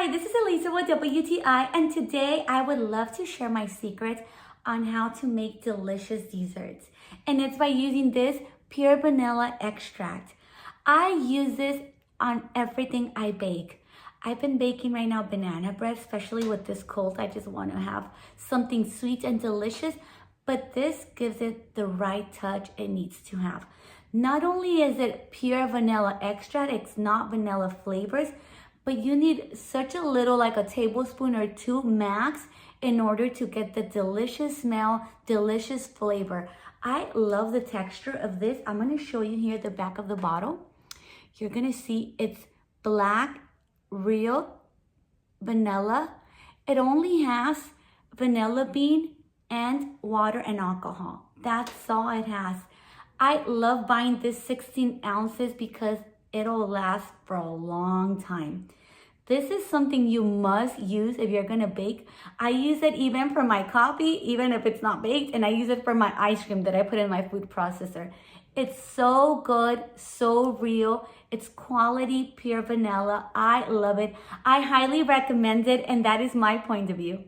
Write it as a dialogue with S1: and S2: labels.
S1: Hi, this is Elisa with WTI, and today I would love to share my secret on how to make delicious desserts. And it's by using this pure vanilla extract. I use this on everything I bake. I've been baking right now banana bread, especially with this cold. I just want to have something sweet and delicious, but this gives it the right touch it needs to have. Not only is it pure vanilla extract, it's not vanilla flavors, but you need such a little, like a tablespoon or two max, in order to get the delicious smell, delicious flavor. I love the texture of this. I'm gonna show you here the back of the bottle. You're gonna see it's black, real vanilla. It only has vanilla bean and water and alcohol. That's all it has. I love buying this 16 ounces because it'll last for a long time. This is something you must use if you're gonna bake. I use it even for my coffee, even if it's not baked, and I use it for my ice cream that I put in my food processor. It's so good, so real. It's quality, pure vanilla. I love it. I highly recommend it, and that is my point of view.